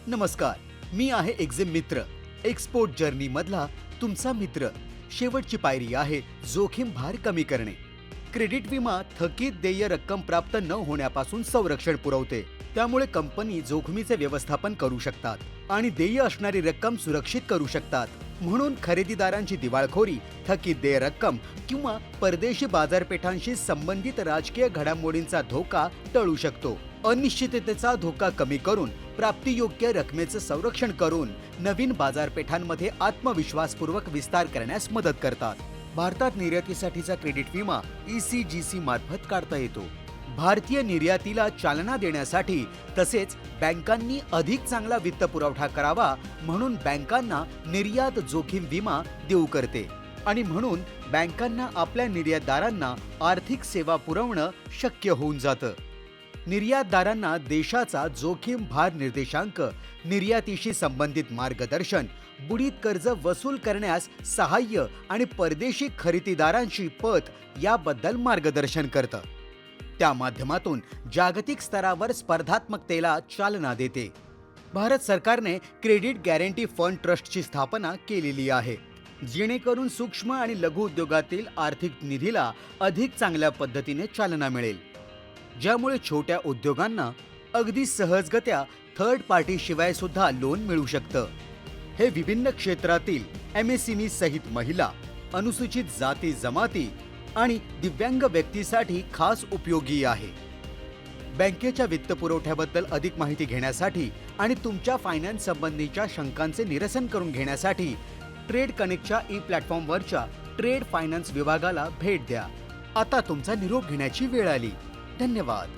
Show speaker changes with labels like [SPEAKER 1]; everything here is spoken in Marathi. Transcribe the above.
[SPEAKER 1] नमस्कार, मी आहे एक्झिम मित्र, एक्सपोर्ट जर्नी मधला तुमचा मित्र. शेवटची पायरी आहे जोखीम भार कमी करणे. क्रेडिट विमा थकीत देय रक्कम प्राप्त न होण्यापासून संरक्षण पुरवते. त्यामुळे कंपनी जोखमीचे व्यवस्थापन करू शकतात आणि देय असणारी रक्कम सुरक्षित करू शकतात. म्हणून खरेदीदारांची दिवाळखोरी, थकीत देय रक्कम किंवा परदेशी बाजारपेठांशी संबंधित राजकीय घडामोडींचा धोका टळू शकतो. अनिश्चिततेचा धोका कमी करून प्राप्तियोग्य रकमेचं संरक्षण करून नवीन बाजारपेठांमध्ये आत्मविश्वासपूर्वक विस्तार करण्यास मदत करतात. भारतात निर्यातीसाठीचा क्रेडिट विमा ECGC मार्फत काढता येतो. भारतीय निर्यातीला चालना देण्यासाठी तसेच बँकांनी अधिक चांगला वित्त पुरवठा करावा म्हणून बँकांना निर्यात जोखीम विमा देऊ करते आणि म्हणून बँकांना आपल्या निर्यातदारांना आर्थिक सेवा पुरवणं शक्य होऊन जातं. निर्यातदारांना देशाचा जोखीम भार निर्देशांक, निर्यातीशी संबंधित मार्गदर्शन, बुडीत कर्ज वसूल करण्यास सहाय्य आणि परदेशी खरेदीदारांशी पत याबद्दल मार्गदर्शन करतं. त्या माध्यमातून जागतिक स्तरावर स्पर्धात्मकतेला चालना देते. भारत सरकारने क्रेडिट गॅरंटी फंड ट्रस्टची स्थापना केलेली आहे, जेणेकरून सूक्ष्म आणि लघु उद्योगातील आर्थिक निधीला अधिक चांगल्या पद्धतीने चालना मिळेल, ज्यामुळे छोट्या उद्योगांना अगदी सहजगत्या थर्ड पार्टी शिवाय सुद्धा लोन मिळू शकतं. हे विभिन्न क्षेत्रातील MSME सहित महिला, अनुसूचित जाती जमाती आणि दिव्यांग व्यक्तीसाठी खास उपयोगी आहे. बँकेच्या वित्तपुरवठ्याबद्दल अधिक माहिती घेण्यासाठी आणि तुमच्या फायनान्स संबंधीच्या शंकांचे निरसन करून घेण्यासाठी ट्रेड कनेक्टच्या प्लॅटफॉर्मवरच्या ट्रेड फायनान्स विभागाला भेट द्या. आता तुमचा निरोप घेण्याची वेळ आली. धन्यवाद.